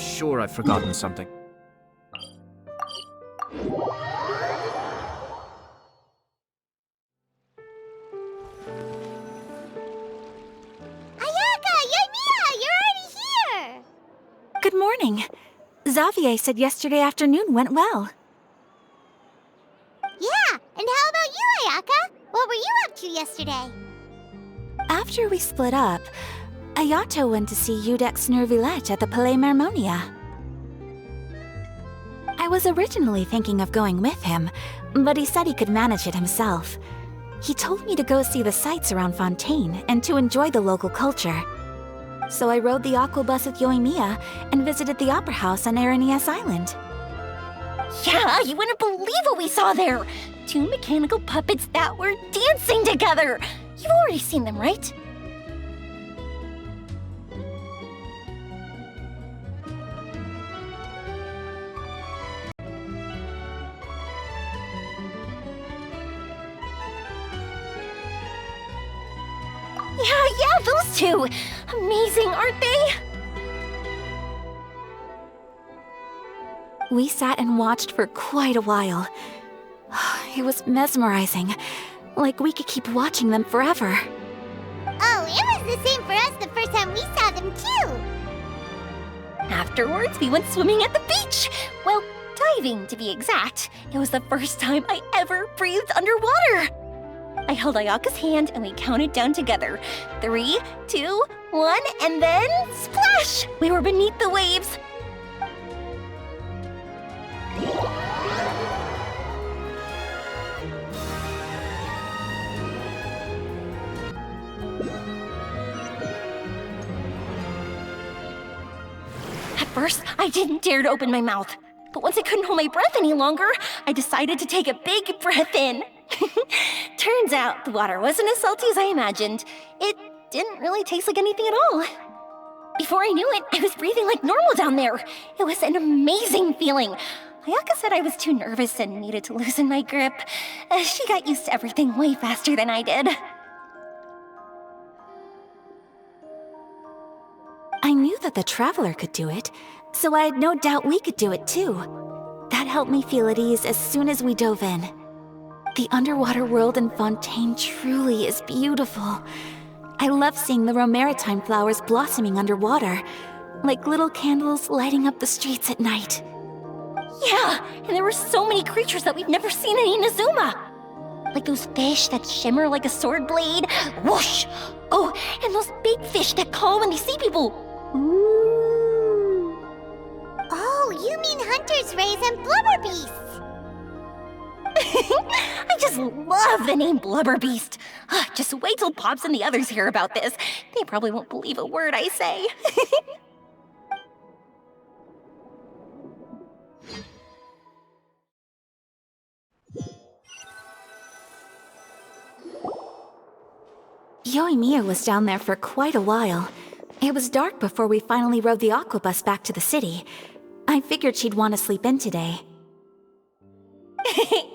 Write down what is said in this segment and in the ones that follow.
sure I've forgotten something. Ayaka! Yoimiya! You're already here! Good morning. Xavier said yesterday afternoon went well. Yeah, and how about you, Ayaka? What were you up to yesterday? After we split up, Ayato went to see Udex Nervillette at the Palais Mermonia. I was originally thinking of going with him, but he said he could manage it himself. He told me to go see the sights around Fontaine and to enjoy the local culture. So I rode the aqua bus with Yoimiya and visited the opera house on Aranias Island. Yeah, you wouldn't believe what we saw there! 2 mechanical puppets that were dancing together! You've already seen them, right? Yeah, those two! Amazing, aren't they? We sat and watched for quite a while. It was mesmerizing, like we could keep watching them forever. Oh, it was the same for us the first time we saw them, too! Afterwards, we went swimming at the beach! Well, diving, to be exact. It was the first time I ever breathed underwater! I held Ayaka's hand and we counted down together. 3, 2, 1, and then splash! We were beneath the waves. At first, I didn't dare to open my mouth. But once I couldn't hold my breath any longer, I decided to take a big breath in. Turns out the water wasn't as salty as I imagined. It didn't really taste like anything at all. Before I knew it, I was breathing like normal down there. It was an amazing feeling. Ayaka said I was too nervous and needed to loosen my grip. She got used to everything way faster than I did. I knew that the Traveler could do it, so I had no doubt we could do it too. That helped me feel at ease as soon as we dove in. The underwater world in Fontaine truly is beautiful. I love seeing the romaritime flowers blossoming underwater, like little candles lighting up the streets at night. Yeah, and there were so many creatures that we've never seen in Inazuma. Like those fish that shimmer like a sword blade. Whoosh! Oh, and those big fish that call when they see people. Ooh. Oh, you mean hunters' rays and blubber beasts. I just love the name Blubber Beast. Just wait till Pops and the others hear about this. They probably won't believe a word I say. Yoimiya was down there for quite a while. It was dark before we finally rode the aqua bus back to the city. I figured she'd want to sleep in today.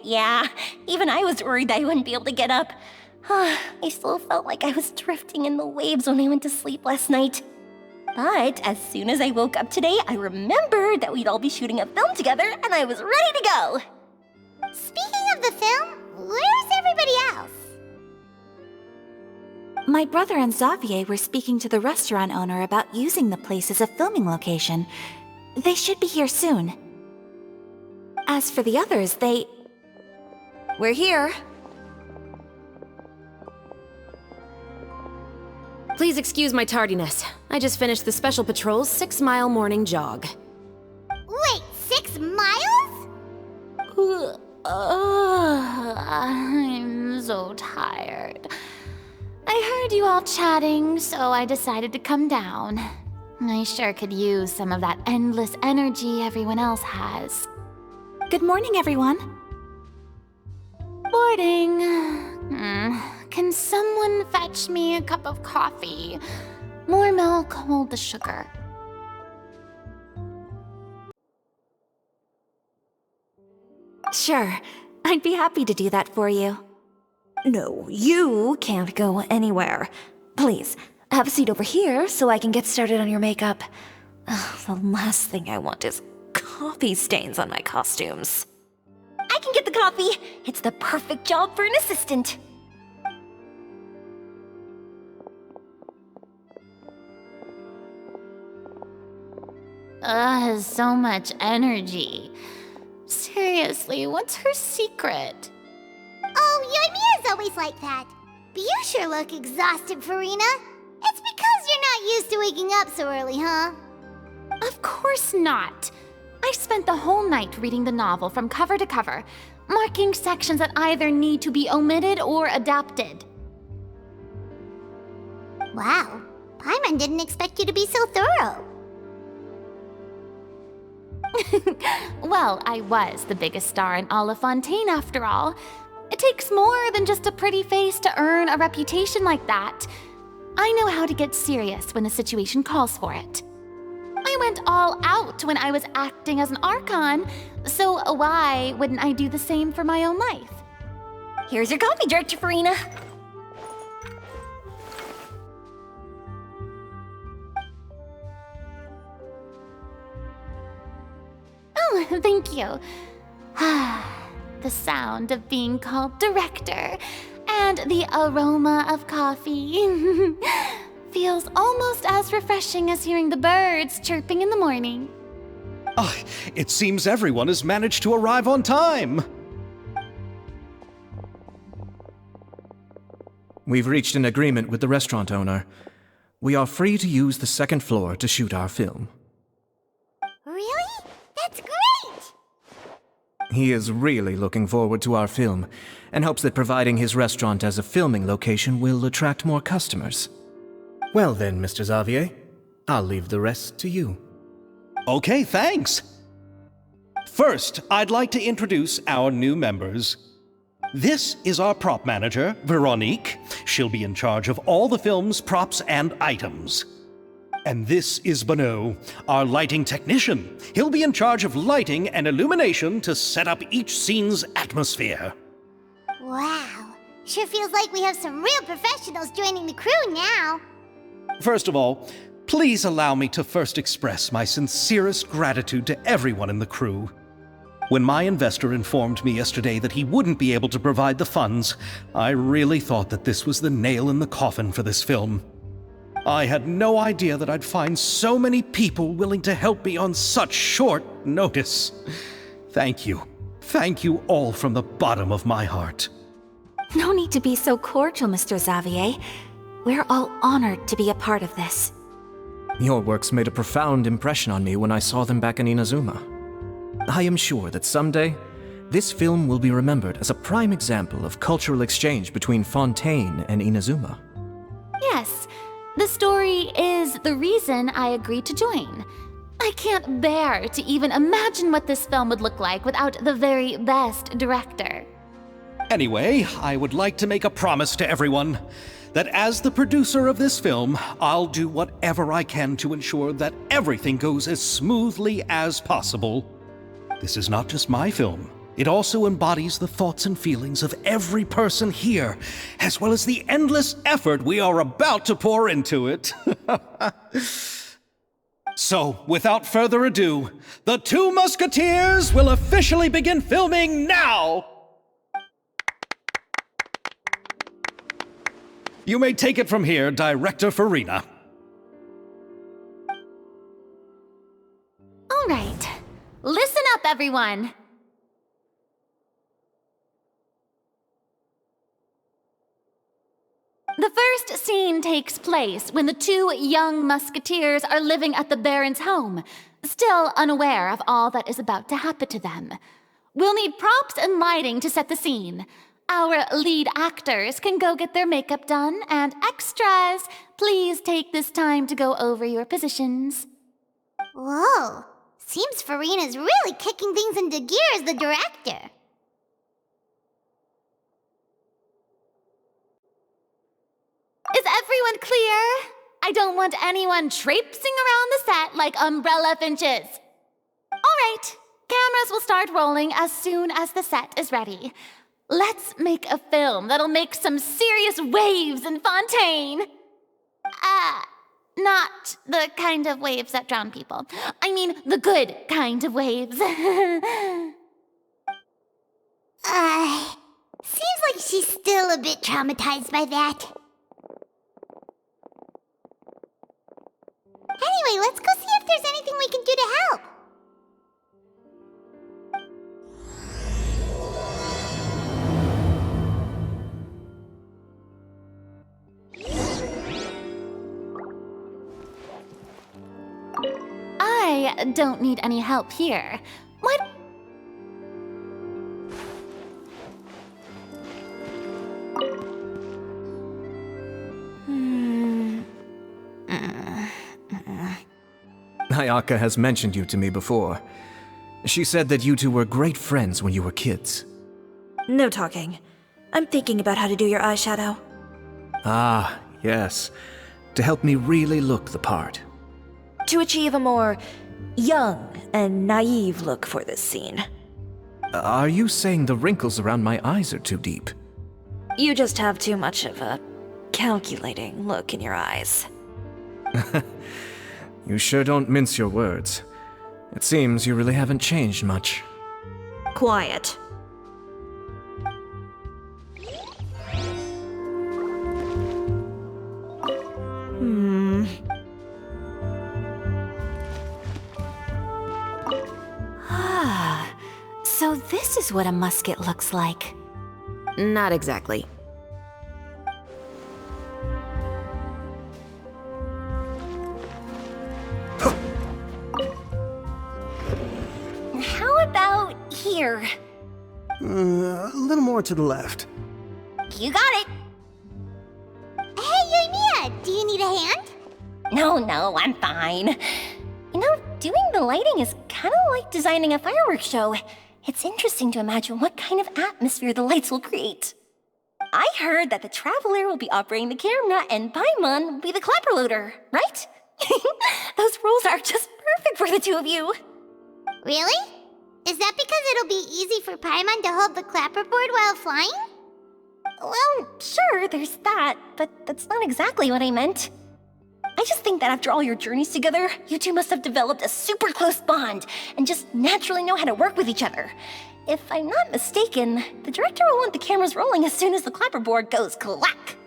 Yeah, even I was worried that I wouldn't be able to get up. I still felt like I was drifting in the waves when I went to sleep last night. But as soon as I woke up today, I remembered that we'd all be shooting a film together, and I was ready to go. Speaking of the film, where's everybody else? My brother and Xavier were speaking to the restaurant owner about using the place as a filming location. They should be here soon. As for the others, We're here. Please excuse my tardiness. I just finished the Special Patrol's 6-mile morning jog. Wait, 6 miles? I'm so tired. I heard you all chatting, so I decided to come down. I sure could use some of that endless energy everyone else has. Good morning, everyone. Morning. Can someone fetch me a cup of coffee? More milk, hold the sugar. Sure, I'd be happy to do that for you. No, you can't go anywhere. Please, have a seat over here so I can get started on your makeup. The last thing I want is coffee stains on my costumes. I can get the coffee. It's the perfect job for an assistant. So much energy. Seriously, what's her secret? Oh, Yoimiya's always like that. But you sure look exhausted, Farina. It's because you're not used to waking up so early, huh? Of course not. I spent the whole night reading the novel from cover to cover, marking sections that either need to be omitted or adapted. Wow, Paimon didn't expect you to be so thorough. Well, I was the biggest star in Olifontaine after all. It takes more than just a pretty face to earn a reputation like that. I know how to get serious when the situation calls for it. I went all out when I was acting as an Archon, so why wouldn't I do the same for my own life? Here's your coffee, Director Farina. Oh, thank you. The sound of being called director and the aroma of coffee feels almost as refreshing as hearing the birds chirping in the morning. It seems everyone has managed to arrive on time. We've reached an agreement with the restaurant owner. We are free to use the second floor to shoot our film. Really? That's great! He is really looking forward to our film and hopes that providing his restaurant as a filming location will attract more customers. Well then, Mr. Xavier, I'll leave the rest to you. Okay, thanks. First, I'd like to introduce our new members. This is our prop manager, Veronique. She'll be in charge of all the film's props and items. And this is Bonneau, our lighting technician. He'll be in charge of lighting and illumination to set up each scene's atmosphere. Wow, sure feels like we have some real professionals joining the crew now. First of all, please allow me to first express my sincerest gratitude to everyone in the crew. When my investor informed me yesterday that he wouldn't be able to provide the funds, I really thought that this was the nail in the coffin for this film. I had no idea that I'd find so many people willing to help me on such short notice. Thank you. Thank you all from the bottom of my heart. No need to be so cordial, Mr. Xavier. We're all honored to be a part of this. Your works made a profound impression on me when I saw them back in Inazuma. I am sure that someday, this film will be remembered as a prime example of cultural exchange between Fontaine and Inazuma. Yes, the story is the reason I agreed to join. I can't bear to even imagine what this film would look like without the very best director. Anyway, I would like to make a promise to everyone that as the producer of this film, I'll do whatever I can to ensure that everything goes as smoothly as possible. This is not just my film. It also embodies the thoughts and feelings of every person here, as well as the endless effort we are about to pour into it. So, without further ado, the Two Musketeers will officially begin filming now! You may take it from here, Director Farina. All right, listen up, everyone. The first scene takes place when the two young musketeers are living at the Baron's home, still unaware of all that is about to happen to them. We'll need props and lighting to set the scene. Our lead actors can go get their makeup done, and extras, please take this time to go over your positions. Whoa, seems Farina's really kicking things into gear as the director. Is everyone clear? I don't want anyone traipsing around the set like umbrella finches. All right, cameras will start rolling as soon as the set is ready. Let's make a film that'll make some serious waves in Fontaine. Not the kind of waves that drown people. I mean, the good kind of waves. Seems like she's still a bit traumatized by that. Anyway, let's go see if there's anything we can do to help. I don't need any help here. What? Ayaka has mentioned you to me before. She said that you two were great friends when you were kids. No talking. I'm thinking about how to do your eyeshadow. Ah, yes. To help me really look the part. To achieve a more young and naive look for this scene. Are you saying the wrinkles around my eyes are too deep? You just have too much of a calculating look in your eyes. You sure don't mince your words. It seems you really haven't changed much. Quiet. So this is what a musket looks like. Not exactly. How about here? A little more to the left. You got it. Hey, Yoimiya, do you need a hand? No, I'm fine. You know, doing the lighting is kind of like designing a fireworks show. It's interesting to imagine what kind of atmosphere the lights will create. I heard that the Traveler will be operating the camera and Paimon will be the clapper loader, right? Those roles are just perfect for the two of you. Really? Is that because it'll be easy for Paimon to hold the clapperboard while flying? Well, sure, there's that, but that's not exactly what I meant. I just think that after all your journeys together, you two must have developed a super close bond and just naturally know how to work with each other. If I'm not mistaken, the director will want the cameras rolling as soon as the clapperboard goes clack.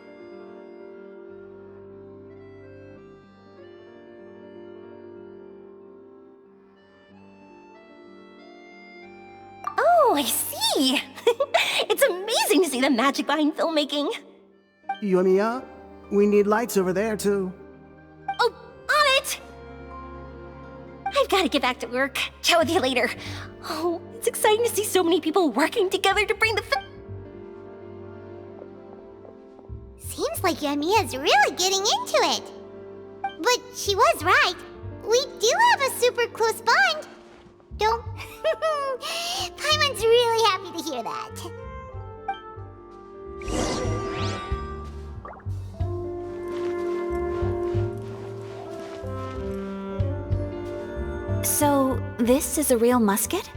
Oh, I see! It's amazing to see the magic behind filmmaking. Yoimiya, we need lights over there too. Oh, on it! I've got to get back to work. Chat with you later. Oh, it's exciting to see so many people working together to bring the Seems like Yoimiya's really getting into it. But she was right. We do have a super close bond. Don't... Paimon's really happy to hear that. So, this is a real musket?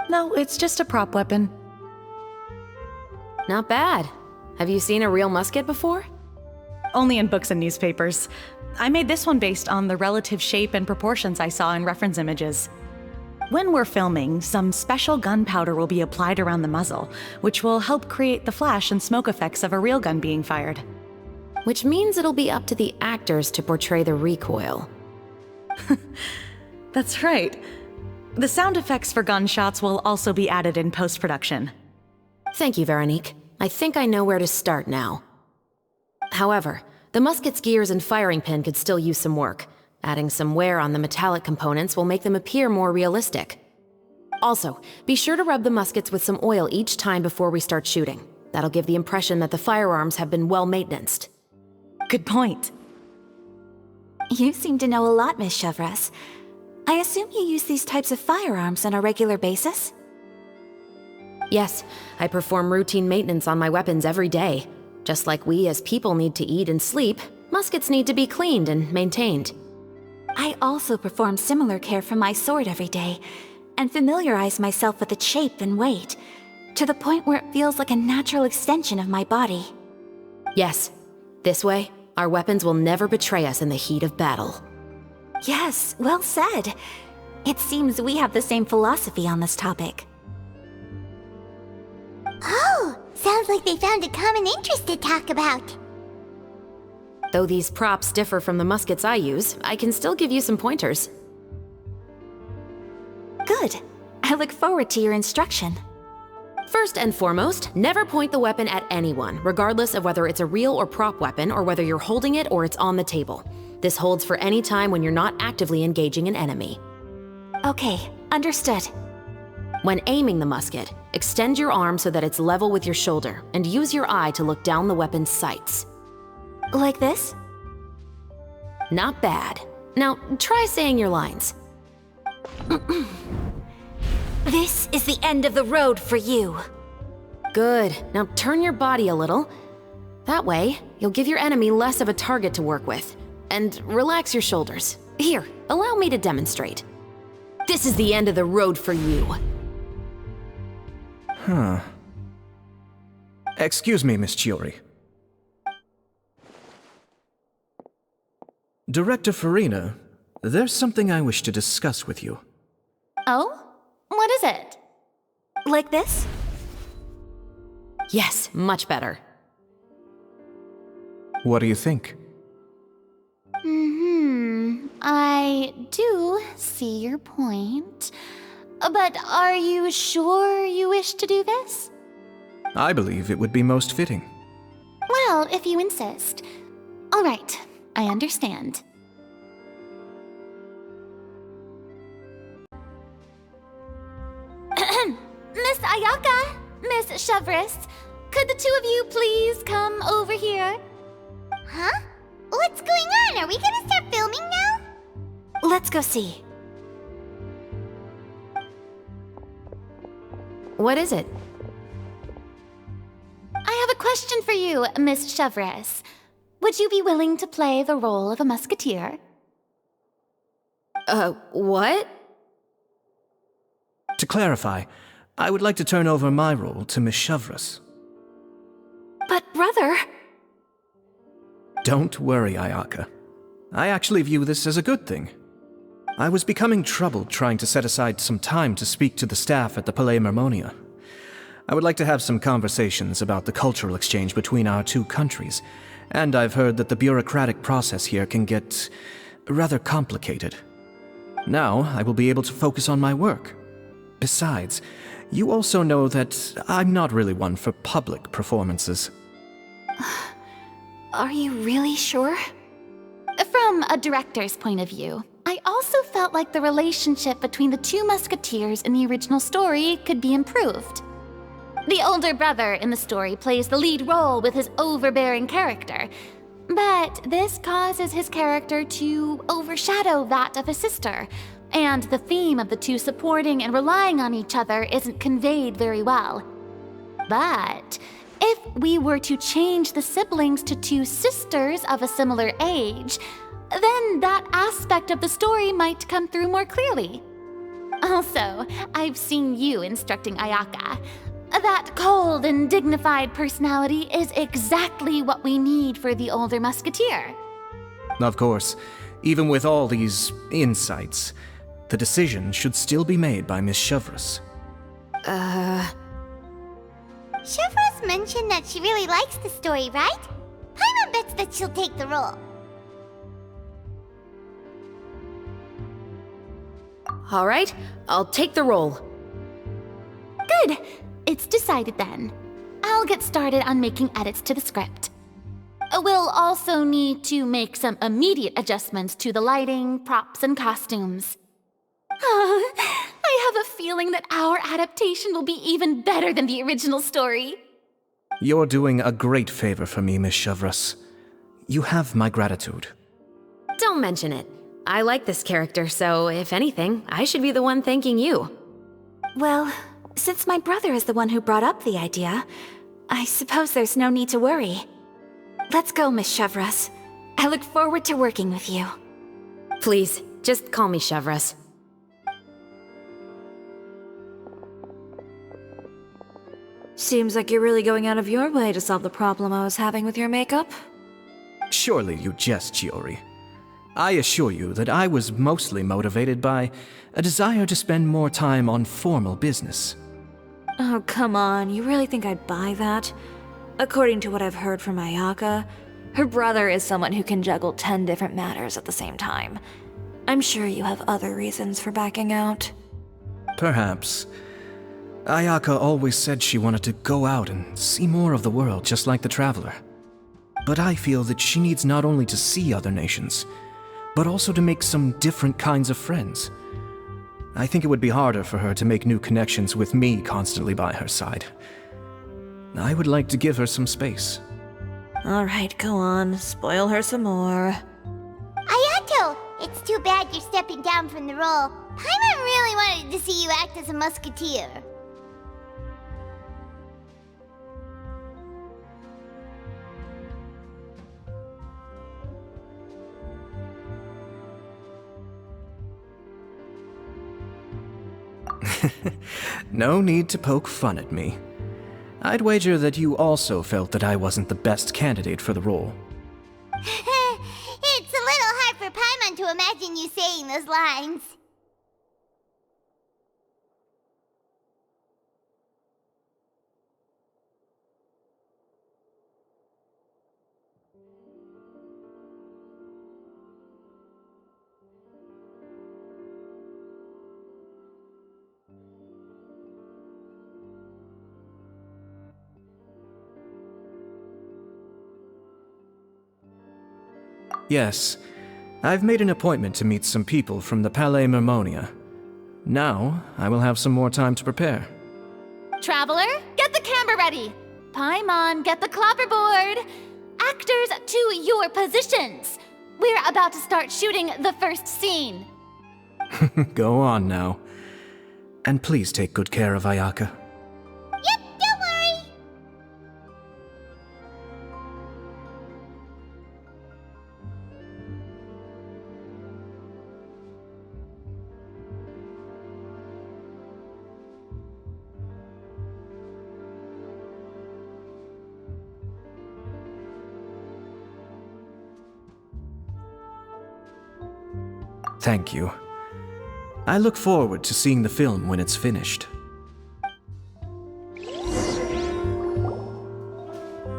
No, it's just a prop weapon. Not bad. Have you seen a real musket before? Only in books and newspapers. I made this one based on the relative shape and proportions I saw in reference images. When we're filming, some special gunpowder will be applied around the muzzle, which will help create the flash and smoke effects of a real gun being fired. Which means it'll be up to the actors to portray the recoil. That's right. The sound effects for gunshots will also be added in post-production. Thank you, Veronique. I think I know where to start now. However, the musket's gears and firing pin could still use some work. Adding some wear on the metallic components will make them appear more realistic. Also, be sure to rub the muskets with some oil each time before we start shooting. That'll give the impression that the firearms have been well maintained. Good point. You seem to know a lot, Miss Chevres. I assume you use these types of firearms on a regular basis? Yes, I perform routine maintenance on my weapons every day. Just like we as people need to eat and sleep, muskets need to be cleaned and maintained. I also perform similar care for my sword every day, and familiarize myself with its shape and weight, to the point where it feels like a natural extension of my body. Yes, this way, Our weapons will never betray us in the heat of battle. Yes, well said. It seems we have the same philosophy on this topic. Oh, sounds like they found a common interest to talk about. Though these props differ from the muskets I use, I can still give you some pointers. Good. I look forward to your instruction. First and foremost, never point the weapon at anyone, regardless of whether it's a real or prop weapon or whether you're holding it or it's on the table. This holds for any time when you're not actively engaging an enemy. Okay, understood. When aiming the musket, extend your arm so that it's level with your shoulder, and use your eye to look down the weapon's sights. Like this? Not bad. Now, try saying your lines. This is the end of the road for you. Good. Now turn your body a little. That way, you'll give your enemy less of a target to work with. And relax your shoulders. Here, allow me to demonstrate. This is the end of the road for you. Huh. Excuse me, Miss Chiori. Director Farina, there's something I wish to discuss with you. Oh? What is it? Like this? Yes, much better. What do you think? I do see your point. But are you sure you wish to do this? I believe it would be most fitting. Well, if you insist. All right, I understand. Miss Ayaka, Miss Chevris, could the two of you please come over here? Huh? What's going on? Are we gonna start filming now? Let's go see. What is it? I have a question for you, Miss Chevris. Would you be willing to play the role of a musketeer? What? To clarify, I would like to turn over my role to Miss Chevris. But brother... Don't worry, Ayaka. I actually view this as a good thing. I was becoming troubled trying to set aside some time to speak to the staff at the Palais Mermonia. I would like to have some conversations about the cultural exchange between our two countries, and I've heard that the bureaucratic process here can get rather complicated. Now, I will be able to focus on my work. Besides, you also know that I'm not really one for public performances. Are you really sure? From a director's point of view, I also felt like the relationship between the two musketeers in the original story could be improved. The older brother in the story plays the lead role with his overbearing character, but this causes his character to overshadow that of his sister, and the theme of the two supporting and relying on each other isn't conveyed very well. But if we were to change the siblings to two sisters of a similar age, then that aspect of the story might come through more clearly. Also, I've seen you instructing Ayaka. That cold and dignified personality is exactly what we need for the older musketeer. Of course, even with all these insights, the decision should still be made by Miss Chevris. Chevros mentioned that she really likes the story, right? Paimon bets that she'll take the role. All right, I'll take the role. Good. It's decided then. I'll get started on making edits to the script. We'll also need to make some immediate adjustments to the lighting, props, and costumes. I have a feeling that our adaptation will be even better than the original story. You're doing a great favor for me, Miss Chevris. You have my gratitude. Don't mention it. I like this character, so if anything, I should be the one thanking you. Well, since my brother is the one who brought up the idea, I suppose there's no need to worry. Let's go, Miss Chevris. I look forward to working with you. Please, just call me Chevris. Seems like you're really going out of your way to solve the problem I was having with your makeup. Surely you jest, Chiori. I assure you that I was mostly motivated by a desire to spend more time on formal business. Oh, come on. You really think I'd buy that? According to what I've heard from Ayaka, her brother is someone who can juggle 10 different matters at the same time. I'm sure you have other reasons for backing out. Perhaps. Ayaka always said she wanted to go out and see more of the world, just like the Traveler. But I feel that she needs not only to see other nations, but also to make some different kinds of friends. I think it would be harder for her to make new connections with me constantly by her side. I would like to give her some space. Alright, go on. Spoil her some more. Ayato! It's too bad you're stepping down from the role. Paimon really wanted to see you act as a musketeer. No need to poke fun at me. I'd wager that you also felt that I wasn't the best candidate for the role. It's a little hard for Paimon to imagine you saying those lines. Yes, I've made an appointment to meet some people from the Palais Mermonia. Now, I will have some more time to prepare. Traveler, get the camera ready. Paimon, get the clapperboard. Actors, to your positions. We're about to start shooting the first scene. Go on now. And please take good care of Ayaka. Yep, don't worry. Thank you. I look forward to seeing the film when it's finished.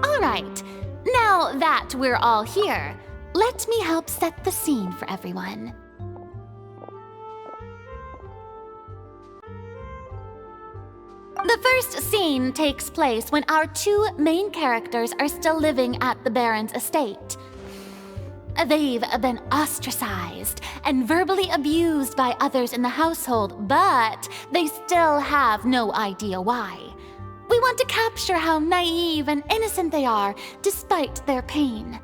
All right, now that we're all here, let me help set the scene for everyone. The first scene takes place when our two main characters are still living at the Baron's estate. They've been ostracized and verbally abused by others in the household, but they still have no idea why. We want to capture how naive and innocent they are despite their pain.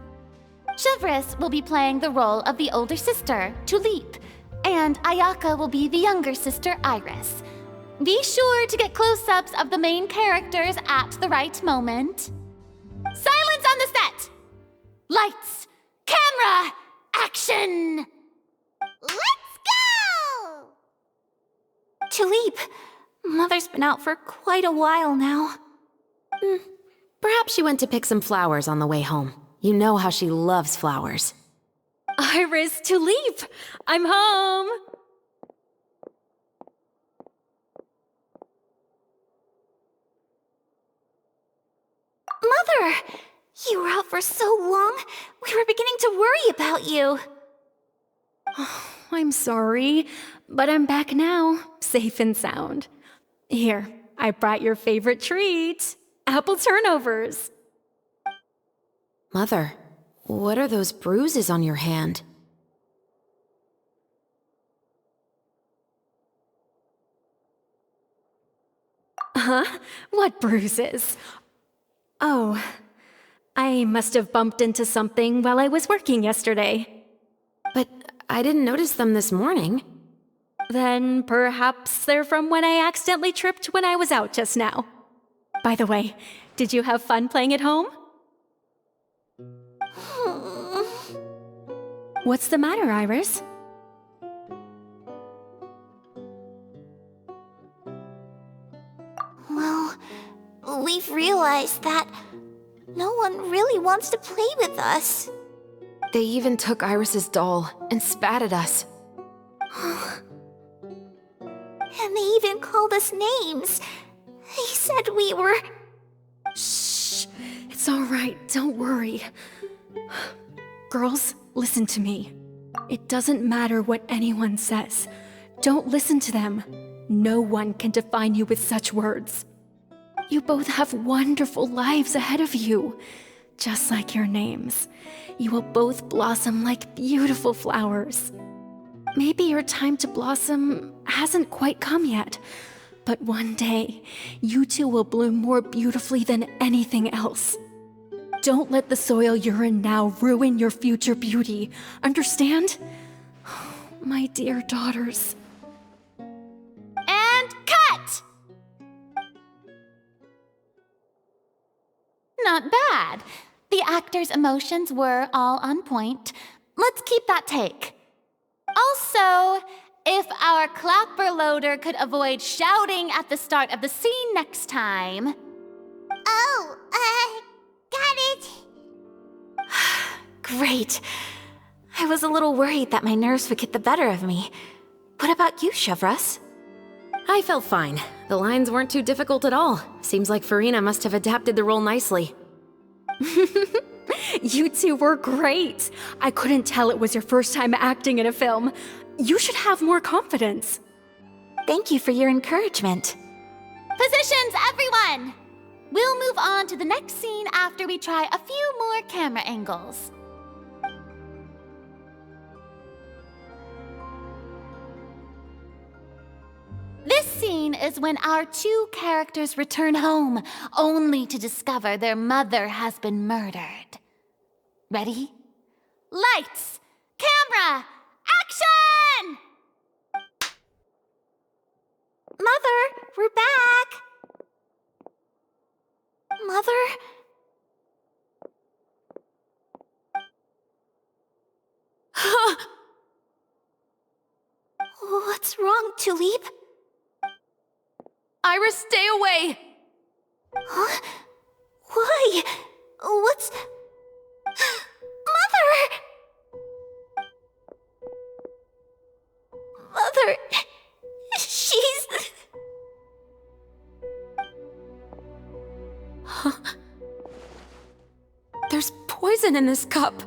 Chevris will be playing the role of the older sister, Tulip, and Ayaka will be the younger sister, Iris. Be sure to get close-ups of the main characters at the right moment. Silence on the set! Lights! Camera! Action! Let's go! Tulip, Mother's been out for quite a while now. Perhaps she went to pick some flowers on the way home. You know how she loves flowers. Iris, Tulip, I'm home. Mother! You were out for so long, we were beginning to worry about you. I'm sorry, but I'm back now, safe and sound. Here, I brought your favorite treat, apple turnovers. Mother, what are those bruises on your hand? Huh? What bruises? Oh, I must have bumped into something while I was working yesterday. But I didn't notice them this morning. Then perhaps they're from when I accidentally tripped when I was out just now. By the way, did you have fun playing at home? What's the matter, Iris? Well, we've realized that no one really wants to play with us. They even took Iris's doll and spat at us. And they even called us names. They said we were... Shh. It's all right. Don't worry. Girls, listen to me. It doesn't matter what anyone says. Don't listen to them. No one can define you with such words. You both have wonderful lives ahead of you. Just like your names. You will both blossom like beautiful flowers. Maybe your time to blossom hasn't quite come yet, but one day, you two will bloom more beautifully than anything else. Don't let the soil you're in now ruin your future beauty. Understand? My dear daughters. And cut! Not bad. The actors' emotions were all on point. Let's keep that take. Also, if our clapper loader could avoid shouting at the start of the scene next time... Oh, got it. Great. I was a little worried that my nerves would get the better of me. What about you, Chevros? I felt fine. The lines weren't too difficult at all. Seems like Farina must have adapted the role nicely. You two were great. I couldn't tell it was your first time acting in a film. You should have more confidence. Thank you for your encouragement. Positions, everyone! We'll move on to the next scene after we try a few more camera angles. This scene is when our two characters return home, only to discover their mother has been murdered. Ready? Lights! Camera! Action! Mother, we're back! Mother? What's wrong, Tulip? Iris, stay away! Huh? Why? What's... Mother! Mother... She's... Huh? There's poison in this cup.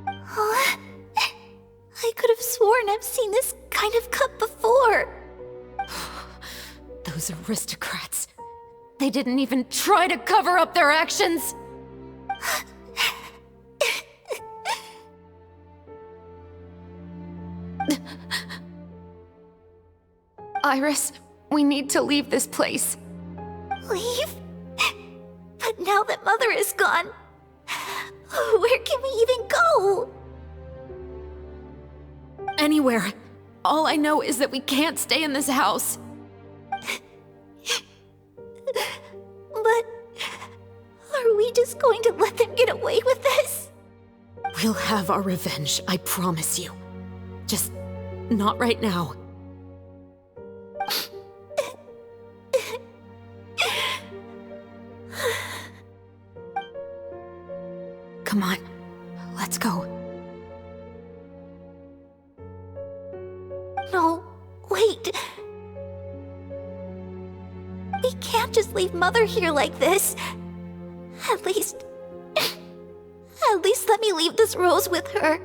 Huh? I could have sworn I've seen this kind of cup before. Those aristocrats. They didn't even try to cover up their actions. Iris, we need to leave this place. Leave? But now that Mother is gone, where can we even go? Anywhere. All I know is that we can't stay in this house. But are we just going to let them get away with this? We'll have our revenge, I promise you. Just not right now. Come on, let's go. No, wait. We can't just leave Mother here like this. At least let me leave this rose with her.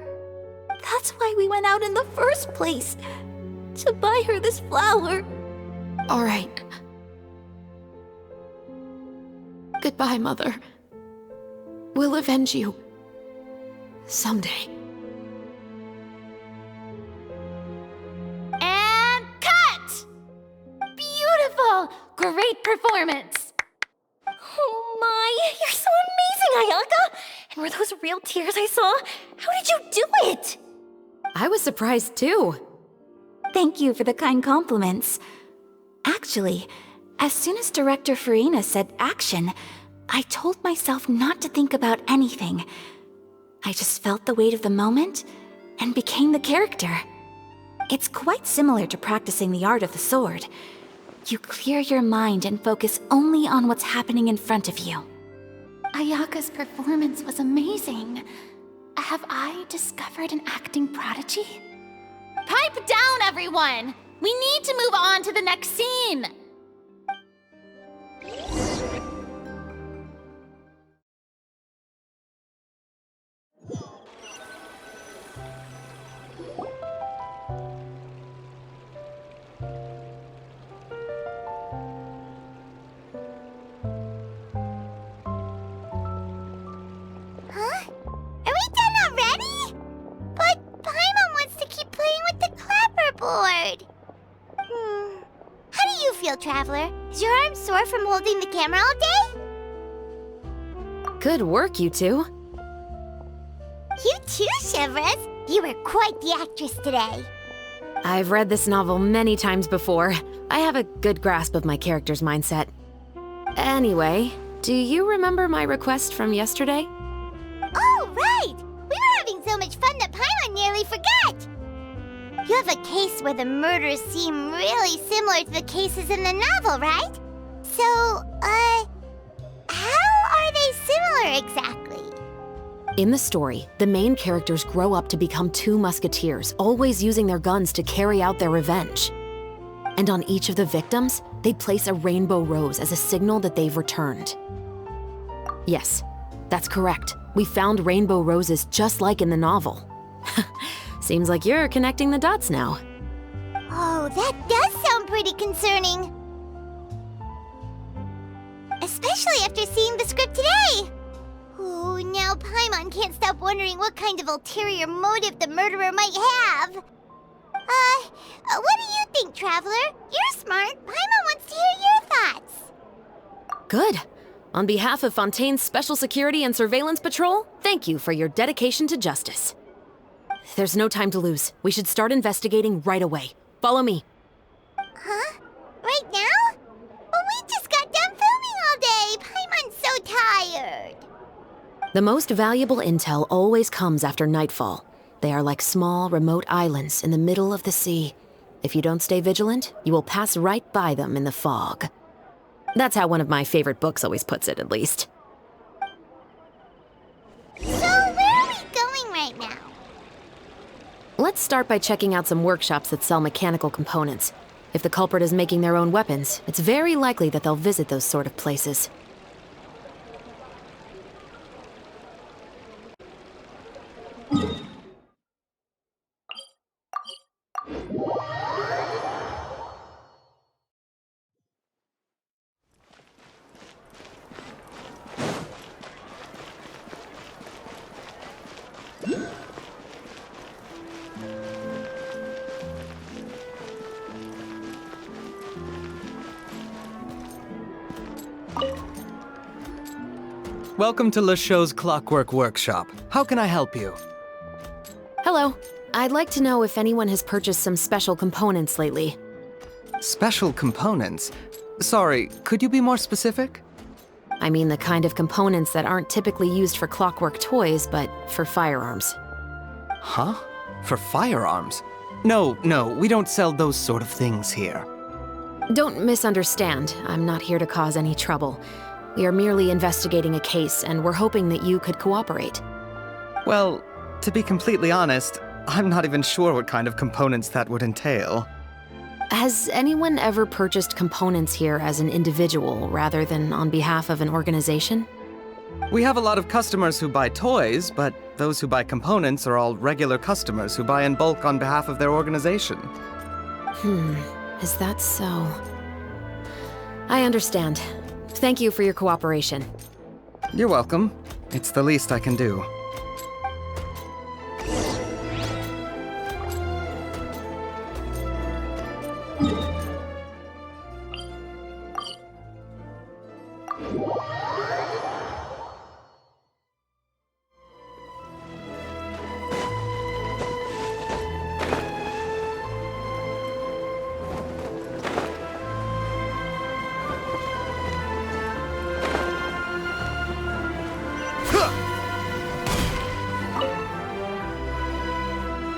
That's why we went out in the first place. To buy her this flower. All right. Goodbye, Mother. We'll avenge you. Someday. And cut! Beautiful! Great performance! Oh my, you're so amazing, Ayaka! And were those real tears I saw? How did you do it? I was surprised too. Thank you for the kind compliments. Actually, as soon as Director Farina said action, I told myself not to think about anything. I just felt the weight of the moment and became the character. It's quite similar to practicing the art of the sword. You clear your mind and focus only on what's happening in front of you. Ayaka's performance was amazing. Have I discovered an acting prodigy? Pipe down, everyone! We need to move on to the next scene! Traveler. Is your arm sore from holding the camera all day? Good work, you two. You too, Shivers. You were quite the actress today. I've read this novel many times before. I have a good grasp of my character's mindset. Anyway, do you remember my request from yesterday? Oh, right! We were having so much fun that Paimon nearly forgot! You have a case where the murders seem really similar to the cases in the novel, right? So, how are they similar exactly? In the story, the main characters grow up to become two musketeers, always using their guns to carry out their revenge. And on each of the victims, they place a rainbow rose as a signal that they've returned. Yes, that's correct. We found rainbow roses just like in the novel. Seems like you're connecting the dots now. Oh, that does sound pretty concerning. Especially after seeing the script today. Oh, now Paimon can't stop wondering what kind of ulterior motive the murderer might have. What do you think, Traveler? You're smart. Paimon wants to hear your thoughts. Good. On behalf of Fontaine's Special Security and Surveillance Patrol, thank you for your dedication to justice. There's no time to lose. We should start investigating right away. Follow me. Huh? Right now? But we just got done filming all day. Paimon's so tired. The most valuable intel always comes after nightfall. They are like small, remote islands in the middle of the sea. If you don't stay vigilant, you will pass right by them in the fog. That's how one of my favorite books always puts it, at least. So, where are we going right now? Let's start by checking out some workshops that sell mechanical components. If the culprit is making their own weapons, it's very likely that they'll visit those sort of places. Welcome to LeChaux's Clockwork Workshop. How can I help you? Hello. I'd like to know if anyone has purchased some special components lately. Special components? Sorry, could you be more specific? I mean the kind of components that aren't typically used for clockwork toys, but for firearms. Huh? For firearms? No, we don't sell those sort of things here. Don't misunderstand. I'm not here to cause any trouble. We are merely investigating a case, and we're hoping that you could cooperate. Well, to be completely honest, I'm not even sure what kind of components that would entail. Has anyone ever purchased components here as an individual rather than on behalf of an organization? We have a lot of customers who buy toys, but those who buy components are all regular customers who buy in bulk on behalf of their organization. Is that so? I understand. Thank you for your cooperation. You're welcome. It's the least I can do.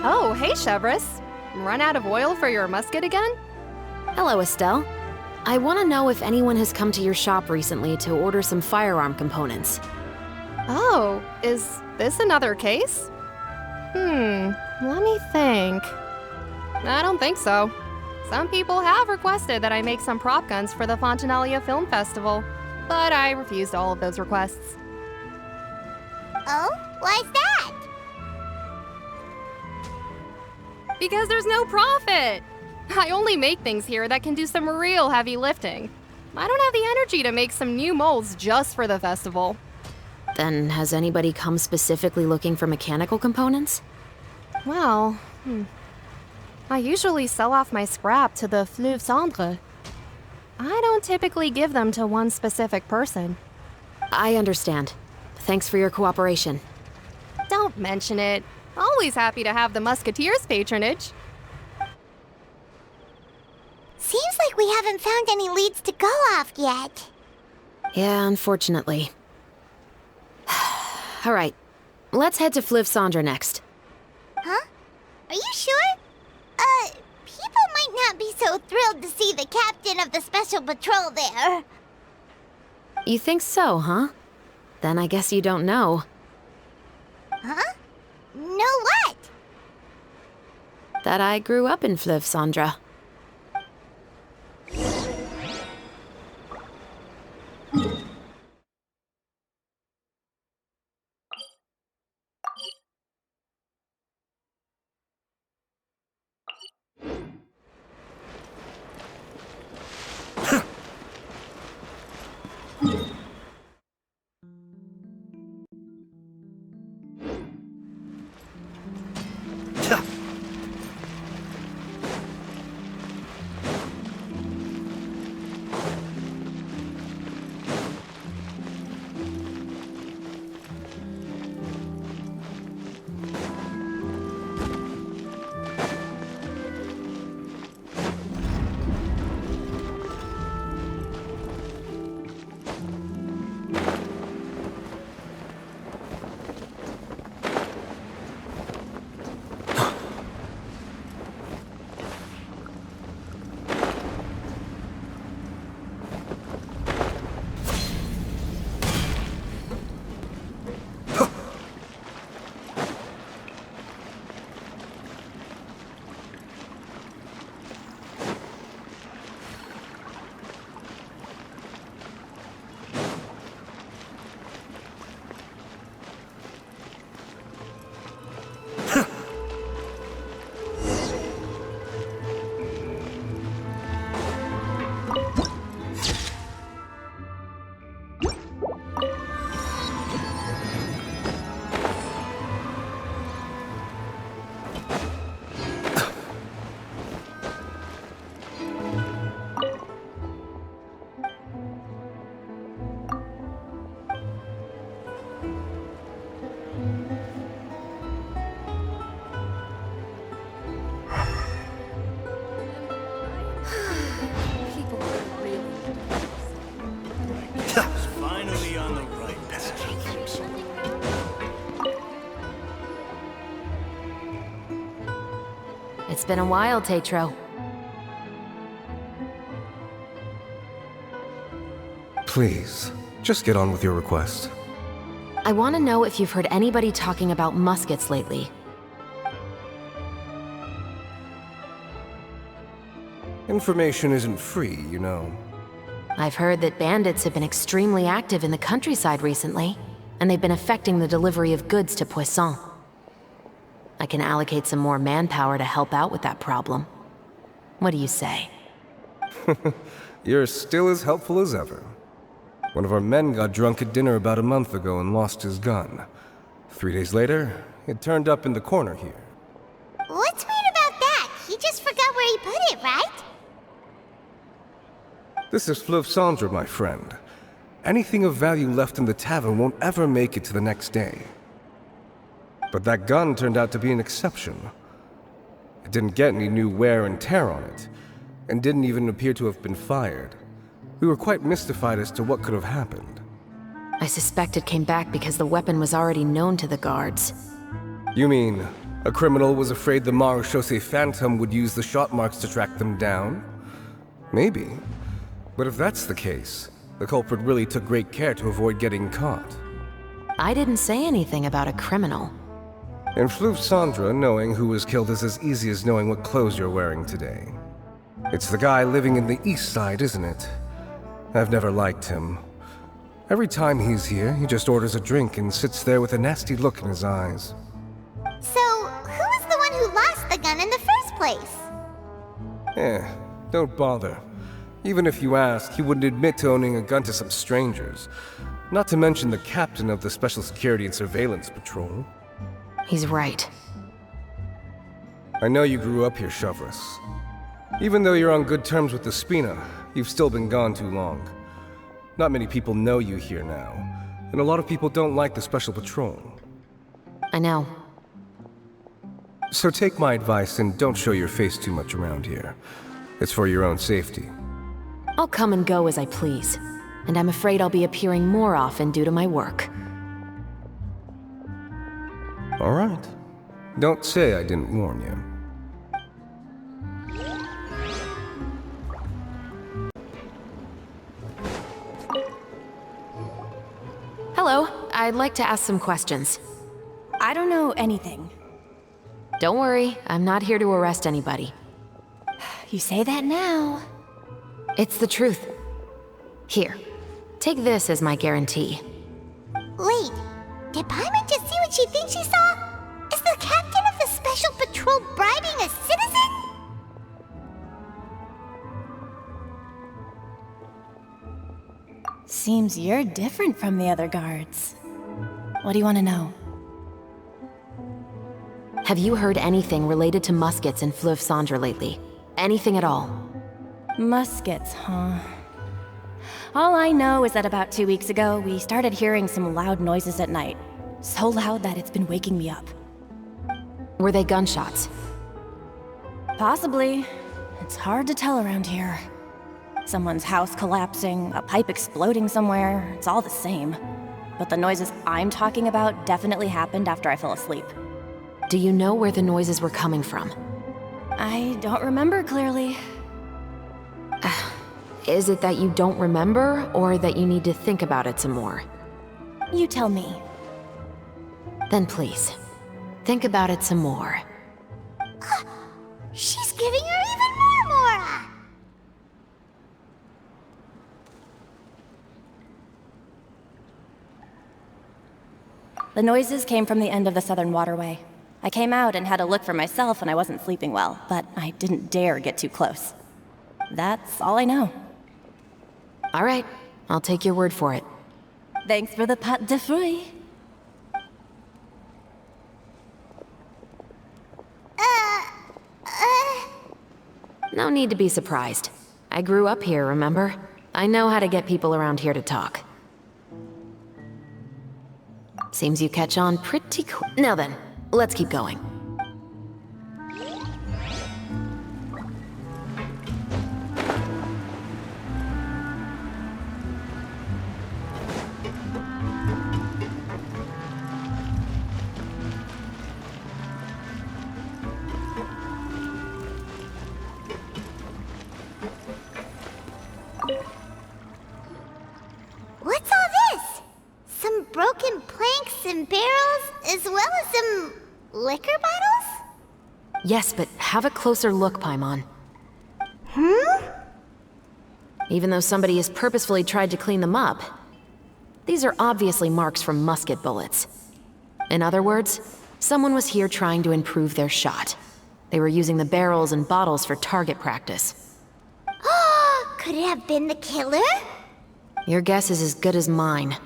Oh, hey, Chevres. Run out of oil for your musket again? Hello, Estelle. I want to know if anyone has come to your shop recently to order some firearm components. Oh, is this another case? Let me think. I don't think so. Some people have requested that I make some prop guns for the Fontinalia Film Festival, but I refused all of those requests. Oh? Why's that? Because there's no profit! I only make things here that can do some real heavy lifting. I don't have the energy to make some new molds just for the festival. Then has anybody come specifically looking for mechanical components? Well, I usually sell off my scrap to the Fleuve Cendre. I don't typically give them to one specific person. I understand. Thanks for your cooperation. Don't mention it. Always happy to have the Musketeers' patronage. Seems like we haven't found any leads to go off yet. Yeah, unfortunately. All right, let's head to Fleuve Cendre next. Huh? Are you sure? People might not be so thrilled to see the captain of the special patrol there. You think so, huh? Then I guess you don't know. Huh? Know what? That I grew up in Fleuve Cendre. Finally on the right path. It's been a while, Tetro. Please, just get on with your request. I want to know if you've heard anybody talking about muskets lately. Information isn't free, you know. I've heard that bandits have been extremely active in the countryside recently, and they've been affecting the delivery of goods to Poisson. I can allocate some more manpower to help out with that problem. What do you say? You're still as helpful as ever. One of our men got drunk at dinner about a month ago and lost his gun. 3 days later, it turned up in the corner here. What's weird about that? He just forgot where he put it, right? This is Fleuve Cendre, my friend. Anything of value left in the tavern won't ever make it to the next day. But that gun turned out to be an exception. It didn't get any new wear and tear on it, and didn't even appear to have been fired. We were quite mystified as to what could have happened. I suspect it came back because the weapon was already known to the guards. You mean, a criminal was afraid the Marechaussee Phantom would use the shot marks to track them down? Maybe. But if that's the case, the culprit really took great care to avoid getting caught. I didn't say anything about a criminal. In Fleuve Sandra, knowing who was killed is as easy as knowing what clothes you're wearing today. It's the guy living in the East Side, isn't it? I've never liked him. Every time he's here, he just orders a drink and sits there with a nasty look in his eyes. So, who was the one who lost the gun in the first place? Don't bother. Even if you asked, he wouldn't admit to owning a gun to some strangers. Not to mention the captain of the Special Security and Surveillance Patrol. He's right. I know you grew up here, Chevres. Even though you're on good terms with the Spina, you've still been gone too long. Not many people know you here now, and a lot of people don't like the Special Patrol. I know. So take my advice and don't show your face too much around here. It's for your own safety. I'll come and go as I please, and I'm afraid I'll be appearing more often due to my work. All right. Don't say I didn't warn you. Hello, I'd like to ask some questions. I don't know anything. Don't worry, I'm not here to arrest anybody. You say that now. It's the truth. Here, take this as my guarantee. Wait, did Paimon just see what she thinks she saw? Is the captain of the Special Patrol bribing a citizen? Seems you're different from the other guards. What do you want to know? Have you heard anything related to muskets in Fleuve Sandra lately? Anything at all? Muskets, huh? All I know is that about 2 weeks ago, we started hearing some loud noises at night. So loud that it's been waking me up. Were they gunshots? Possibly. It's hard to tell around here. Someone's house collapsing, a pipe exploding somewhere, it's all the same. But the noises I'm talking about definitely happened after I fell asleep. Do you know where the noises were coming from? I don't remember clearly. Is it that you don't remember, or that you need to think about it some more? You tell me. Then please, think about it some more. She's giving her even more Mora! The noises came from the end of the Southern Waterway. I came out and had a look for myself when I wasn't sleeping well, but I didn't dare get too close. That's all I know. All right, I'll take your word for it. Thanks for the pâte de fruits. No need to be surprised. I grew up here, remember? I know how to get people around here to talk. Seems you catch on pretty quick. Now then, let's keep going. What's all this? Some broken planks and barrels, as well as some liquor bottles? Yes, but have a closer look, Paimon. Even though somebody has purposefully tried to clean them up, these are obviously marks from musket bullets. In other words, someone was here trying to improve their shot. They were using the barrels and bottles for target practice. Could it have been the killer? Your guess is as good as mine.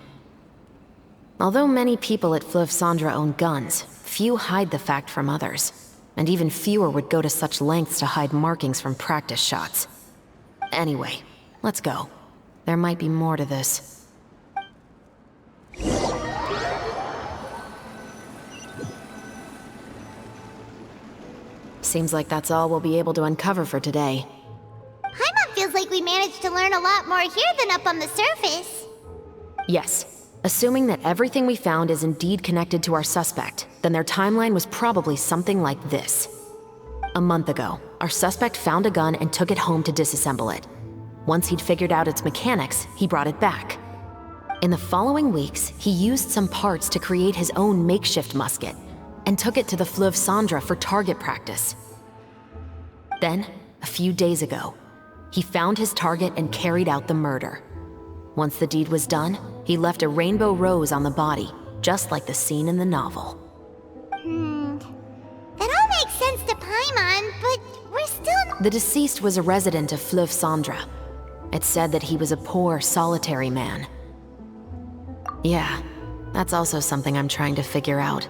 Although many people at Fleuve Sandra own guns, few hide the fact from others. And even fewer would go to such lengths to hide markings from practice shots. Anyway, let's go. There might be more to this. Seems like that's all we'll be able to uncover for today. Paimon feels like we managed to learn a lot more here than up on the surface. Yes. Assuming that everything we found is indeed connected to our suspect, then their timeline was probably something like this. A month ago, our suspect found a gun and took it home to disassemble it. Once he'd figured out its mechanics, he brought it back. In the following weeks, he used some parts to create his own makeshift musket and took it to the Fleuve Cendra for target practice. Then, a few days ago, he found his target and carried out the murder. Once the deed was done, he left a rainbow rose on the body, just like the scene in the novel. That all makes sense to Paimon, but we're still... The deceased was a resident of Fleuve Cendra. It's said that he was a poor, solitary man. Yeah, that's also something I'm trying to figure out.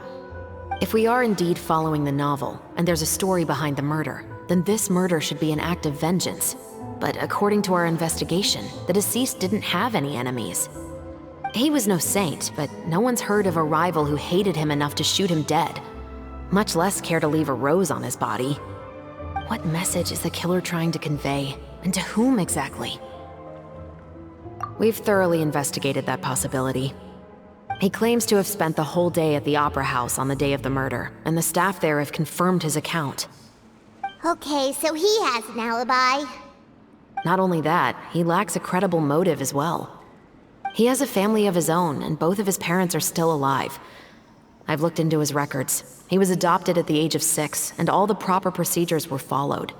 If we are indeed following the novel, and there's a story behind the murder, then this murder should be an act of vengeance. But according to our investigation, the deceased didn't have any enemies. He was no saint, but no one's heard of a rival who hated him enough to shoot him dead, much less care to leave a rose on his body. What message is the killer trying to convey, and to whom exactly? We've thoroughly investigated that possibility. He claims to have spent the whole day at the Opera House on the day of the murder, and the staff there have confirmed his account. Okay, so he has an alibi. Not only that, he lacks a credible motive as well. He has a family of his own, and both of his parents are still alive. I've looked into his records. He was adopted at the age of 6, and all the proper procedures were followed.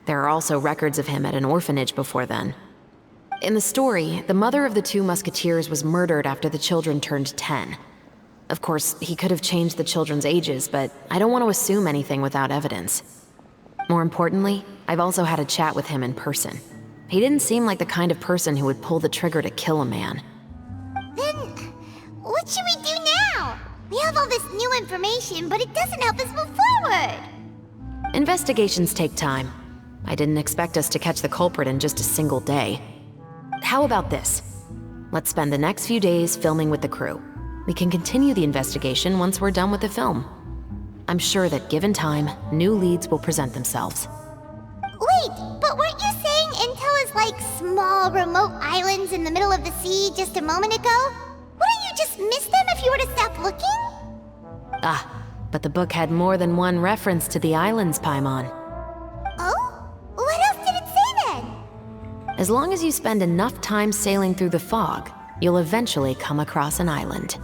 There are also records of him at an orphanage before then. In the story, the mother of the 2 musketeers was murdered after the children turned 10. Of course, he could have changed the children's ages, but I don't want to assume anything without evidence. More importantly, I've also had a chat with him in person. He didn't seem like the kind of person who would pull the trigger to kill a man. Then, what should we do now? We have all this new information, but it doesn't help us move forward. Investigations take time. I didn't expect us to catch the culprit in just a single day. How about this? Let's spend the next few days filming with the crew. We can continue the investigation once we're done with the film. I'm sure that given time, new leads will present themselves. Wait, but weren't you saying Intel is like small, remote islands in the middle of the sea just a moment ago? Wouldn't you just miss them if you were to stop looking? Ah, but the book had more than one reference to the islands, Paimon. Oh? What else did it say then? As long as you spend enough time sailing through the fog, you'll eventually come across an island.